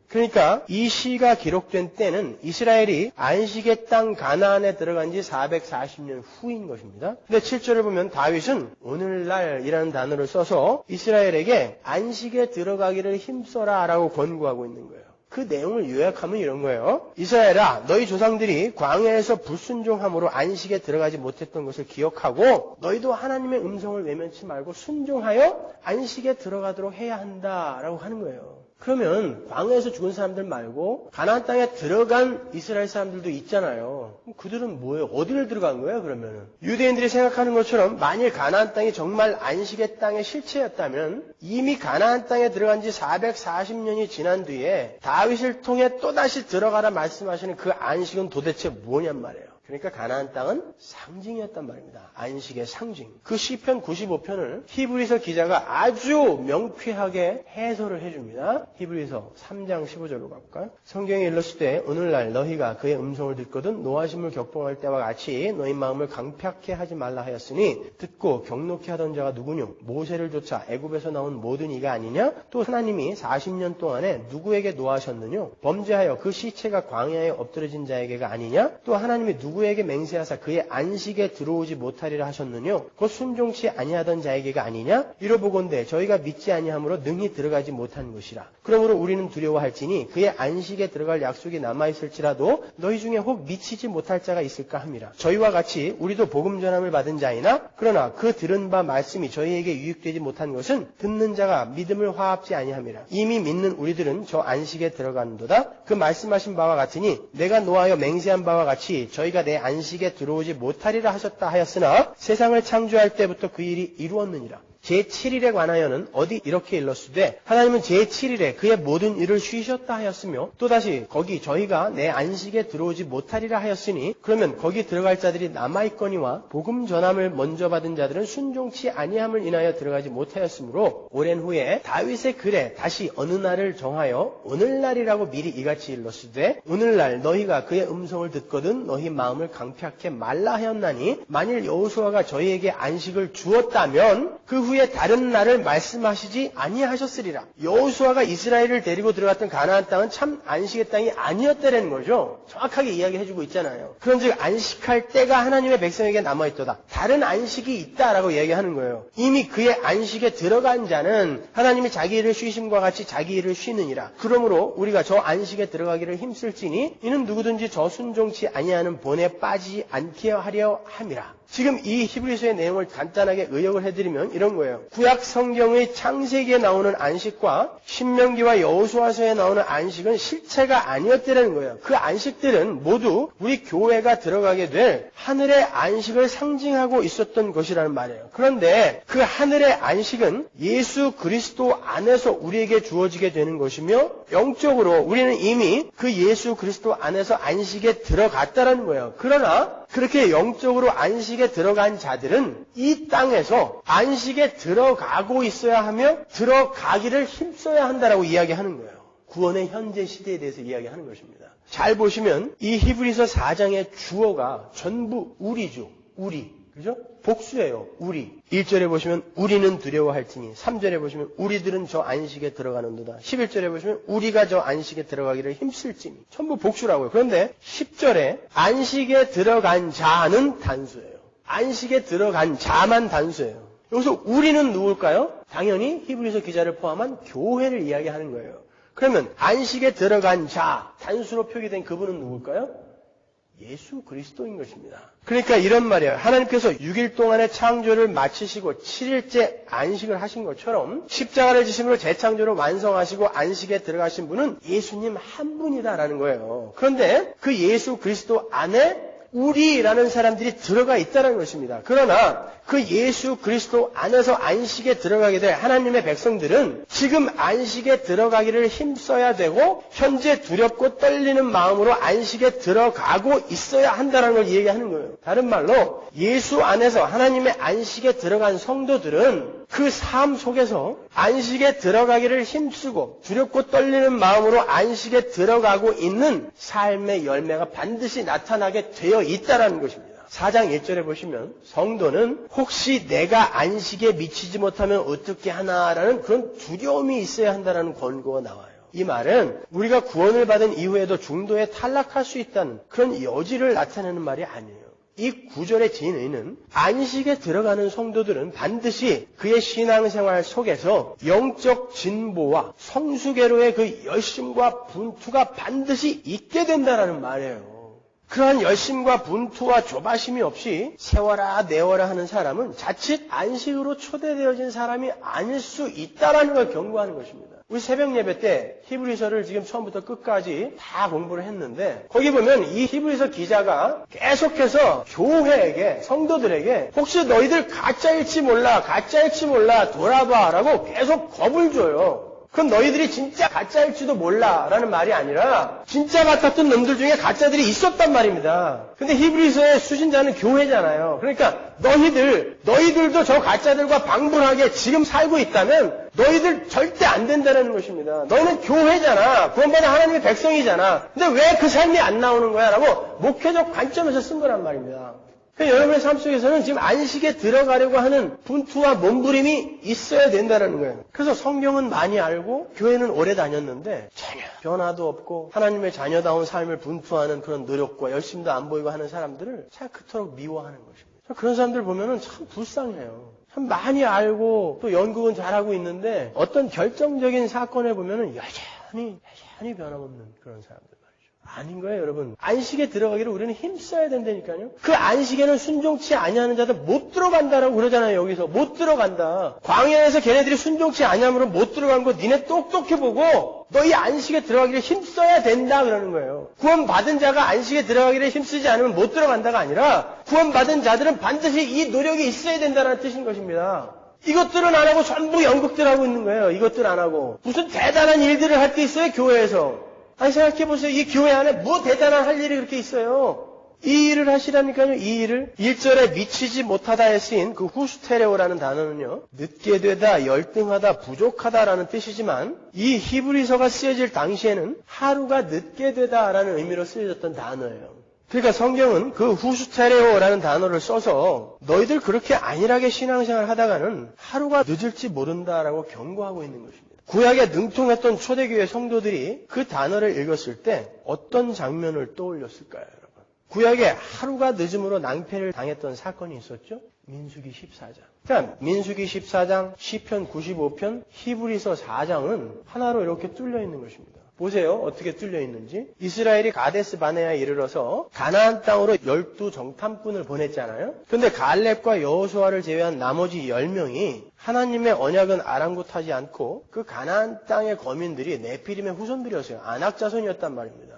그러니까 이 시가 기록된 때는 이스라엘이 안식의 땅 가나안에 들어간 지 440년 후인 것입니다. 근데 7절을 보면 다윗은 오늘날이라는 단어를 써서 이스라엘에게 안식에 들어가기를 힘써라 라고 권고하고 있는 거예요. 그 내용을 요약하면 이런 거예요. 이스라엘아, 너희 조상들이 광야에서 불순종함으로 안식에 들어가지 못했던 것을 기억하고 너희도 하나님의 음성을 외면치 말고 순종하여 안식에 들어가도록 해야 한다라고 하는 거예요. 그러면 광야에서 죽은 사람들 말고 가나안 땅에 들어간 이스라엘 사람들도 있잖아요. 그들은 뭐예요? 어디를 들어간 거예요? 그러면은 유대인들이 생각하는 것처럼 만일 가나안 땅이 정말 안식의 땅의 실체였다면 이미 가나안 땅에 들어간 지 440년이 지난 뒤에 다윗을 통해 또다시 들어가라 말씀하시는 그 안식은 도대체 뭐냔 말이에요. 그러니까 가나안 땅은 상징이었단 말입니다. 안식의 상징. 그 시편 95편을 히브리서 기자가 아주 명쾌하게 해설을 해줍니다. 히브리서 3장 15절로 가볼까요? 성경에 일렀을 때 오늘날 너희가 그의 음성을 듣거든 노하심을 격동할 때와 같이 너희 마음을 강팍해 하지 말라 하였으니 듣고 경록히 하던 자가 누구뇨? 모세를 쫓아 애굽에서 나온 모든 이가 아니냐? 또 하나님이 40년 동안에 누구에게 노하셨느뇨? 범죄하여 그 시체가 광야에 엎드러진 자에게가 아니냐? 또 하나님이 누구에게 맹세하사 그의 안식에 들어오지 못하리라 하셨느뇨? 곧 순종치 아니하던 자에게가 아니냐? 이러보건대 저희가 믿지 아니함으로 능히 들어가지 못한 것이라. 그러므로 우리는 두려워할지니 그의 안식에 들어갈 약속이 남아있을지라도 너희 중에 혹 미치지 못할 자가 있을까 함이라. 저희와 같이 우리도 복음 전함을 받은 자이나 그러나 그 들은 바 말씀이 저희에게 유익되지 못한 것은 듣는 자가 믿음을 화합지 아니함이라. 이미 믿는 우리들은 저 안식에 들어간도다. 그 말씀하신 바와 같으니 내가 노하여 맹세한 바와 같이 저희가 내 안식에 들어오지 못하리라 하셨다 하였으나 세상을 창조할 때부터 그 일이 이루었느니라. 제7일에 관하여는 어디 이렇게 일렀으되 하나님은 제7일에 그의 모든 일을 쉬셨다 하였으며 또다시 거기 저희가 내 안식에 들어오지 못하리라 하였으니 그러면 거기 들어갈 자들이 남아있거니와 복음 전함을 먼저 받은 자들은 순종치 아니함을 인하여 들어가지 못하였으므로 오랜 후에 다윗의 글에 다시 어느 날을 정하여 오늘날이라고 미리 이같이 일렀으되 오늘날 너희가 그의 음성을 듣거든 너희 마음을 강팍해 말라 하였나니 만일 여호수아가 저희에게 안식을 주었다면 그 후에 다른 날을 말씀하시지 아니하셨으리라. 여호수아가 이스라엘을 데리고 들어갔던 가나안 땅은 참 안식의 땅이 아니었다는 거죠. 정확하게 이야기해주고 있잖아요. 그런즉 안식할 때가 하나님의 백성에게 남아있도다. 다른 안식이 있다라고 이야기하는 거예요. 이미 그의 안식에 들어간 자는 하나님이 자기 일을 쉬심과 같이 자기 일을 쉬느니라. 그러므로 우리가 저 안식에 들어가기를 힘쓸지니 이는 누구든지 저 순종치 아니하는 본에 빠지지 않게 하려 함이라. 지금 이 히브리서의 내용을 간단하게 의역을 해드리면 이런 거예요. 구약 성경의 창세기에 나오는 안식과 신명기와 여호수아서에 나오는 안식은 실체가 아니었다는 거예요. 그 안식들은 모두 우리 교회가 들어가게 될 하늘의 안식을 상징하고 있었던 것이라는 말이에요. 그런데 그 하늘의 안식은 예수 그리스도 안에서 우리에게 주어지게 되는 것이며 영적으로 우리는 이미 그 예수 그리스도 안에서 안식에 들어갔다는 거예요. 그러나 그렇게 영적으로 안식에 들어간 자들은 이 땅에서 안식에 들어가고 있어야 하며 들어가기를 힘써야 한다라고 이야기하는 거예요. 구원의 현재 시대에 대해서 이야기하는 것입니다. 잘 보시면 이 히브리서 4장의 주어가 전부 우리죠. 우리. 그죠? 복수예요. 우리. 1절에 보시면 우리는 두려워할지니 3절에 보시면 우리들은 저 안식에 들어가는도다. 11절에 보시면 우리가 저 안식에 들어가기를 힘쓸지니 전부 복수라고요. 그런데 10절에 안식에 들어간 자는 단수예요. 안식에 들어간 자만 단수예요. 여기서 우리는 누굴까요? 당연히 히브리서 기자를 포함한 교회를 이야기하는 거예요. 그러면 안식에 들어간 자, 단수로 표기된 그분은 누굴까요? 예수 그리스도인 것입니다. 그러니까 이런 말이에요. 하나님께서 6일 동안의 창조를 마치시고 7일째 안식을 하신 것처럼 십자가를 지심으로 재창조를 완성하시고 안식에 들어가신 분은 예수님 한 분이다라는 거예요. 그런데 그 예수 그리스도 안에 우리라는 사람들이 들어가 있다는 것입니다. 그러나 그 예수 그리스도 안에서 안식에 들어가게 될 하나님의 백성들은 지금 안식에 들어가기를 힘써야 되고 현재 두렵고 떨리는 마음으로 안식에 들어가고 있어야 한다는 걸 얘기하는 거예요. 다른 말로 예수 안에서 하나님의 안식에 들어간 성도들은 그 삶 속에서 안식에 들어가기를 힘쓰고 두렵고 떨리는 마음으로 안식에 들어가고 있는 삶의 열매가 반드시 나타나게 되어 있다는 것입니다. 4장 1절에 보시면 성도는 혹시 내가 안식에 미치지 못하면 어떻게 하나라는 그런 두려움이 있어야 한다는 권고가 나와요. 이 말은 우리가 구원을 받은 이후에도 중도에 탈락할 수 있다는 그런 여지를 나타내는 말이 아니에요. 이 구절의 진의는 안식에 들어가는 성도들은 반드시 그의 신앙생활 속에서 영적 진보와 성수계로의 그 열심과 분투가 반드시 있게 된다는 말이에요. 그러한 열심과 분투와 조바심이 없이 세워라 내워라 하는 사람은 자칫 안식으로 초대되어진 사람이 아닐 수 있다는 걸 경고하는 것입니다. 우리 새벽 예배 때 히브리서를 지금 처음부터 끝까지 다 공부를 했는데 거기 보면 이 히브리서 기자가 계속해서 교회에게 성도들에게 혹시 너희들 가짜일지 몰라 돌아봐라고 계속 겁을 줘요. 그건 너희들이 진짜 가짜일지도 몰라 라는 말이 아니라 진짜 같았던 놈들 중에 가짜들이 있었단 말입니다. 근데 히브리서의 수신자는 교회잖아요. 그러니까 너희들도 저 가짜들과 방불하게 지금 살고 있다면 너희들 절대 안 된다는 것입니다. 너희는 교회잖아. 구원받은 하나님의 백성이잖아. 근데 왜 그 삶이 안 나오는 거야? 라고 목회적 관점에서 쓴 거란 말입니다. 여러분의 삶 속에서는 지금 안식에 들어가려고 하는 분투와 몸부림이 있어야 된다는 거예요. 그래서 성경은 많이 알고 교회는 오래 다녔는데 전혀 변화도 없고 하나님의 자녀다운 삶을 분투하는 그런 노력과 열심도 안 보이고 하는 사람들을 참 그토록 미워하는 것입니다. 그런 사람들 보면은 참 불쌍해요. 참 많이 알고 또 연구는 잘하고 있는데 어떤 결정적인 사건에 보면은 여전히 변함없는 그런 사람들. 아닌 거예요, 여러분. 안식에 들어가기를 우리는 힘써야 된다니까요. 그 안식에는 순종치 아니하는 자들 못 들어간다라고 그러잖아요, 여기서. 못 들어간다. 광야에서 걔네들이 순종치 아니함으로 못 들어간 거 니네 똑똑해 보고 너희 안식에 들어가기를 힘써야 된다 그러는 거예요. 구원받은 자가 안식에 들어가기를 힘쓰지 않으면 못 들어간다가 아니라 구원받은 자들은 반드시 이 노력이 있어야 된다는 뜻인 것입니다. 이것들은 안 하고 전부 연극들 하고 있는 거예요. 이것들 안 하고. 무슨 대단한 일들을 할 게 있어요, 교회에서. 아니 생각해보세요. 이 교회 안에 뭐 대단한 할 일이 그렇게 있어요. 이 일을 하시라니까요. 이 일을 1절에 미치지 못하다에 쓰인 그 후스테레오라는 단어는요. 늦게 되다, 열등하다, 부족하다라는 뜻이지만 이 히브리서가 쓰여질 당시에는 하루가 늦게 되다라는 의미로 쓰여졌던 단어예요. 그러니까 성경은 그 후스테레오라는 단어를 써서 너희들 그렇게 안일하게 신앙생활 하다가는 하루가 늦을지 모른다라고 경고하고 있는 것입니다. 구약에 능통했던 초대교회 성도들이 그 단어를 읽었을 때 어떤 장면을 떠올렸을까요, 여러분? 구약에 하루가 늦음으로 낭패를 당했던 사건이 있었죠? 민수기 14장. 그러니까 민수기 14장, 시편 95편, 히브리서 4장은 하나로 이렇게 뚫려 있는 것입니다. 보세요. 어떻게 뚫려 있는지. 이스라엘이 가데스 바네아에 이르러서 가나안 땅으로 12정탐꾼을 보냈잖아요. 근데 갈렙과 여호수아를 제외한 나머지 10명이 하나님의 언약은 아랑곳하지 않고 그 가나안 땅의 거민들이 네피림의 후손들이었어요. 아낙 자손이었단 말입니다.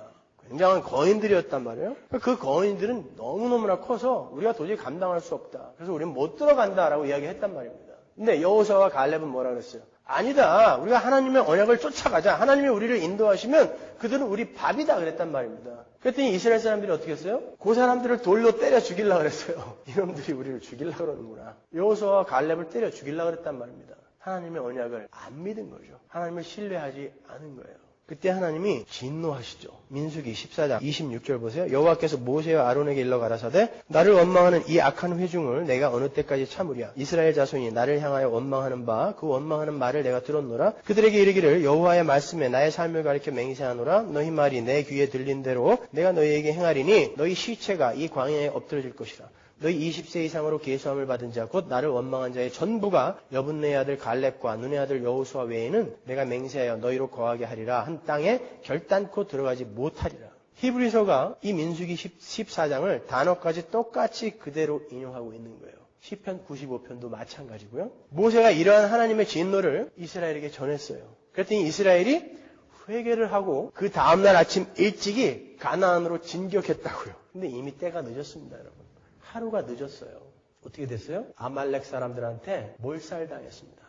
굉장한 거인들이었단 말이에요. 그 거인들은 너무너무나 커서 우리가 도저히 감당할 수 없다. 그래서 우리는 못 들어간다라고 이야기했단 말입니다. 근데 여호수아와 갈렙은 뭐라 그랬어요? 아니다. 우리가 하나님의 언약을 쫓아가자. 하나님이 우리를 인도하시면 그들은 우리 밥이다 그랬단 말입니다. 그랬더니 이스라엘 사람들이 어떻게 했어요? 그 사람들을 돌로 때려 죽이려고 그랬어요. 이놈들이 우리를 죽이려고 그러는구나. 여호수아와 갈렙을 때려 죽이려고 그랬단 말입니다. 하나님의 언약을 안 믿은 거죠. 하나님을 신뢰하지 않은 거예요. 그때 하나님이 진노하시죠. 민수기 14장 26절 보세요. 여호와께서 모세와 아론에게 일러 가라사대 나를 원망하는 이 악한 회중을 내가 어느 때까지 참으랴. 이스라엘 자손이 나를 향하여 원망하는 바 그 원망하는 말을 내가 들었노라. 그들에게 이르기를 여호와의 말씀에 나의 삶을 가리켜 맹세하노라. 너희 말이 내 귀에 들린 대로 내가 너희에게 행하리니 너희 시체가 이 광야에 엎드러질 것이라. 너희 20세 이상으로 계수함을 받은 자 곧 나를 원망한 자의 전부가 여분네의 아들 갈렙과 눈의 아들 여호수아 외에는 내가 맹세하여 너희로 거하게 하리라. 한 땅에 결단코 들어가지 못하리라. 히브리서가 이 민수기 14장을 단어까지 똑같이 그대로 인용하고 있는 거예요. 시편 95편도 마찬가지고요. 모세가 이러한 하나님의 진노를 이스라엘에게 전했어요. 그랬더니 이스라엘이 회개를 하고 그 다음날 아침 일찍이 가나안으로 진격했다고요. 근데 이미 때가 늦었습니다, 여러분. 하루가 늦었어요. 어떻게 됐어요? 아말렉 사람들한테 몰살당했습니다.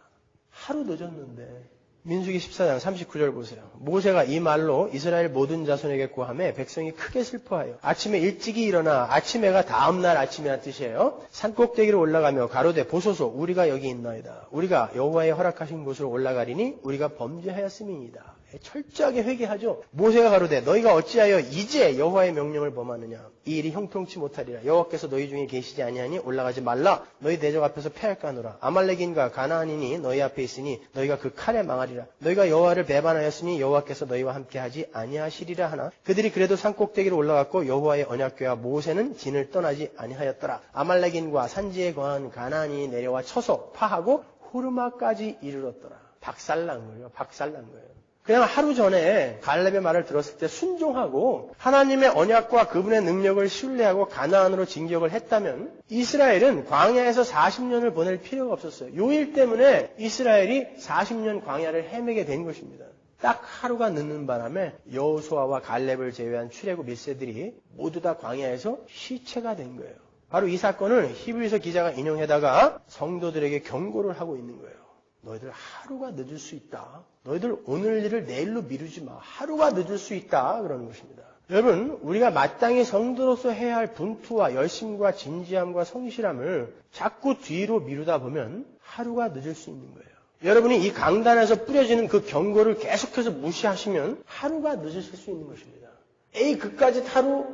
하루 늦었는데. 민수기 14장 39절 보세요. 모세가 이 말로 이스라엘 모든 자손에게 고하매 백성이 크게 슬퍼하여 아침에 일찍이 일어나 아침에가 다음날 아침이란 뜻이에요. 산꼭대기로 올라가며 가로되 보소서 우리가 여기 있나이다. 우리가 여호와의 허락하신 곳으로 올라가리니 우리가 범죄하였음이니이다. 철저하게 회개하죠. 모세가 가로되 너희가 어찌하여 이제 여호와의 명령을 범하느냐. 이 일이 형통치 못하리라. 여호와께서 너희 중에 계시지 아니하니 올라가지 말라. 너희 대적 앞에서 패할까 하노라. 아말렉인과 가나안인이 너희 앞에 있으니 너희가 그 칼에 망하리라. 너희가 여호와를 배반하였으니 여호와께서 너희와 함께하지 아니하시리라 하나. 그들이 그래도 산꼭대기로 올라갔고 여호와의 언약궤와 모세는 진을 떠나지 아니하였더라. 아말렉인과 산지에 거한 가나안인이 내려와 쳐서 파하고 호르마까지 이르렀더라. 박살난 거예요. 박살난 거예요. 그냥 하루 전에 갈렙의 말을 들었을 때 순종하고 하나님의 언약과 그분의 능력을 신뢰하고 가나안으로 진격을 했다면 이스라엘은 광야에서 40년을 보낼 필요가 없었어요. 요 일 때문에 이스라엘이 40년 광야를 헤매게 된 것입니다. 딱 하루가 늦는 바람에 여호수아와 갈렙을 제외한 출애굽 1세들이 모두 다 광야에서 시체가 된 거예요. 바로 이 사건을 히브리서 기자가 인용해다가 성도들에게 경고를 하고 있는 거예요. 너희들 하루가 늦을 수 있다. 너희들 오늘 일을 내일로 미루지 마. 하루가 늦을 수 있다. 그러는 것입니다. 여러분, 우리가 마땅히 성도로서 해야 할 분투와 열심과 진지함과 성실함을 자꾸 뒤로 미루다 보면 하루가 늦을 수 있는 거예요. 여러분이 이 강단에서 뿌려지는 그 경고를 계속해서 무시하시면 하루가 늦으실 수 있는 것입니다. 에이, 그까짓 하루?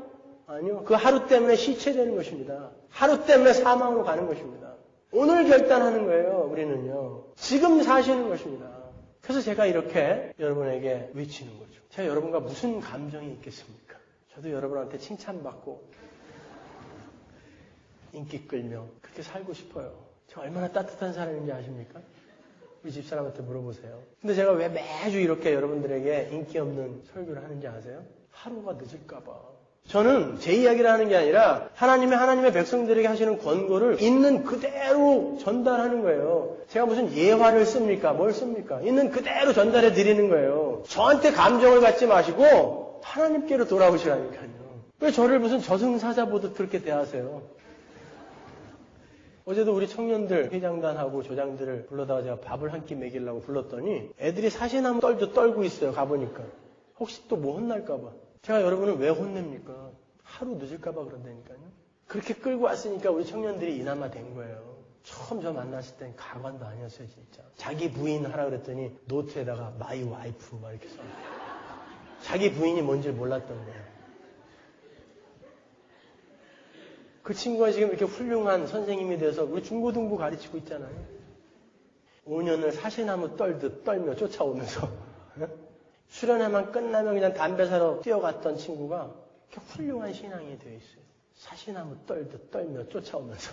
아니요. 그 하루 때문에 시체되는 것입니다. 하루 때문에 사망으로 가는 것입니다. 오늘 결단하는 거예요, 우리는요. 지금 사시는 것입니다. 그래서 제가 이렇게 여러분에게 외치는 거죠. 제가 여러분과 무슨 감정이 있겠습니까? 저도 여러분한테 칭찬받고 인기 끌며 그렇게 살고 싶어요. 제가 얼마나 따뜻한 사람인지 아십니까? 우리 집사람한테 물어보세요. 근데 제가 왜 매주 이렇게 여러분들에게 인기 없는 설교를 하는지 아세요? 하루가 늦을까 봐. 저는 제 이야기를 하는 게 아니라 하나님의 백성들에게 하시는 권고를 있는 그대로 전달하는 거예요. 제가 무슨 예화를 씁니까? 뭘 씁니까? 있는 그대로 전달해 드리는 거예요. 저한테 감정을 갖지 마시고 하나님께로 돌아오시라니까요. 왜 저를 무슨 저승사자 보듯 그렇게 대하세요? 어제도 우리 청년들 회장단하고 조장들을 불러다가 제가 밥을 한 끼 먹이려고 불렀더니 애들이 사시나무 떨도 떨고 있어요. 가보니까. 혹시 또 뭐 혼날까 봐. 제가 여러분을 왜 혼냅니까? 하루 늦을까 봐 그런다니까요. 그렇게 끌고 왔으니까 우리 청년들이 이나마 된 거예요. 처음 저 만났을 땐 가관도 아니었어요, 진짜. 자기 부인 하라 그랬더니 노트에다가 마이 와이프 막 이렇게 써. 자기 부인이 뭔지 몰랐던 거예요. 그 친구가 지금 이렇게 훌륭한 선생님이 돼서 우리 중고등부 가르치고 있잖아요. 5년을 사시나무 떨듯 떨며 쫓아오면서 수련회만 끝나면 그냥 담배 사러 뛰어갔던 친구가 이렇게 훌륭한 신앙이 되어 있어요. 사시나무 떨듯 떨며 쫓아오면서.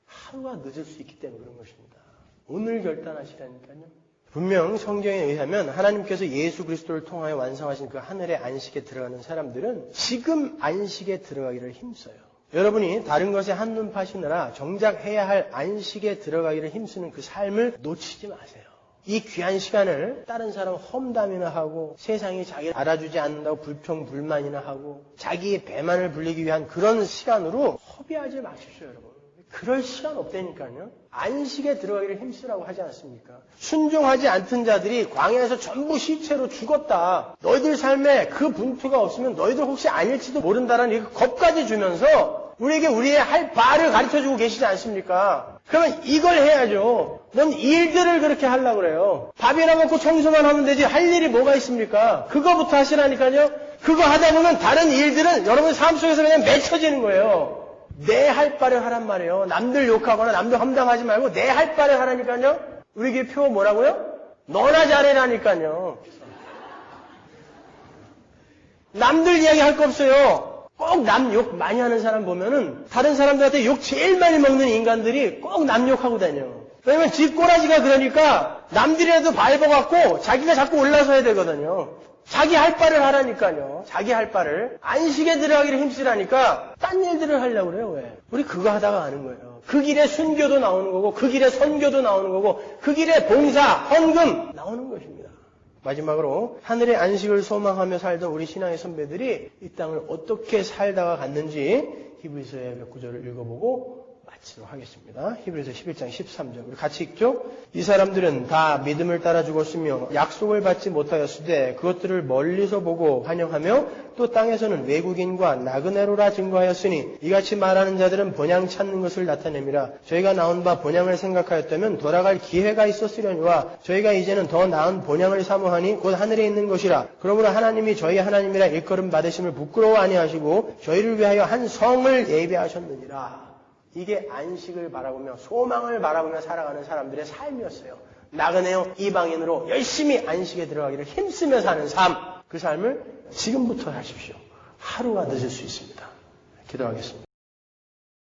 하루가 늦을 수 있기 때문에 그런 것입니다. 오늘 결단하시라니까요. 분명 성경에 의하면 하나님께서 예수 그리스도를 통하여 완성하신 그 하늘의 안식에 들어가는 사람들은 지금 안식에 들어가기를 힘써요. 여러분이 다른 것에 한눈 파시느라 정작 해야 할 안식에 들어가기를 힘쓰는 그 삶을 놓치지 마세요. 이 귀한 시간을 다른 사람 험담이나 하고 세상이 자기를 알아주지 않는다고 불평불만이나 하고 자기의 배만을 불리기 위한 그런 시간으로 허비하지 마십시오, 여러분. 그럴 시간 없다니까요. 안식에 들어가기를 힘쓰라고 하지 않습니까? 순종하지 않던 자들이 광야에서 전부 시체로 죽었다. 너희들 삶에 그 분투가 없으면 너희들 혹시 아닐지도 모른다라는 겁까지 주면서 우리에게 우리의 할 바를 가르쳐주고 계시지 않습니까? 그러면 이걸 해야죠. 넌 일들을 그렇게 하려고 그래요. 밥이나 먹고 청소만 하면 되지 할 일이 뭐가 있습니까? 그거부터 하시라니까요. 그거 하다 보면 다른 일들은 여러분 삶 속에서 그냥 맺혀지는 거예요. 내 할 바를 하란 말이에요. 남들 욕하거나 남들 험담하지 말고 내 할 바를 하라니까요. 우리 교회 표 뭐라고요? 너나 잘해라니까요. 남들 이야기 할 거 없어요. 꼭 남 욕 많이 하는 사람 보면은 다른 사람들한테 욕 제일 많이 먹는 인간들이 꼭 남 욕하고 다녀. 왜냐면 지 꼬라지가 그러니까 남들이라도 밟아갖고 자기가 자꾸 올라서야 되거든요. 자기 할 바를 하라니까요. 자기 할 바를. 안식에 들어가기를 힘쓰라니까 딴 일들을 하려고 그래요. 왜? 우리 그거 하다가 아는 거예요. 그 길에 순교도 나오는 거고 그 길에 선교도 나오는 거고 그 길에 봉사, 헌금 나오는 것입니다. 마지막으로 하늘의 안식을 소망하며 살던 우리 신앙의 선배들이 이 땅을 어떻게 살다가 갔는지 히브리서의 몇 구절을 읽어보고 마치도록 하겠습니다. 히브리서 11장 13절 우리 같이 읽죠. 이 사람들은 다 믿음을 따라 죽었으며 약속을 받지 못하였으되 그것들을 멀리서 보고 환영하며 또 땅에서는 외국인과 나그네로라 증거하였으니 이같이 말하는 자들은 본향 찾는 것을 나타냅니다. 저희가 나온 바 본향을 생각하였다면 돌아갈 기회가 있었으려니와 저희가 이제는 더 나은 본향을 사모하니 곧 하늘에 있는 것이라. 그러므로 하나님이 저희 하나님이라 일컬음 받으심을 부끄러워 아니하시고 저희를 위하여 한 성을 예비하셨느니라. 이게 안식을 바라보며 소망을 바라보며 살아가는 사람들의 삶이었어요. 나그네요 이방인으로 열심히 안식에 들어가기를 힘쓰며 사는 삶. 그 삶을 지금부터 하십시오. 하루가 늦을 수 있습니다. 기도하겠습니다.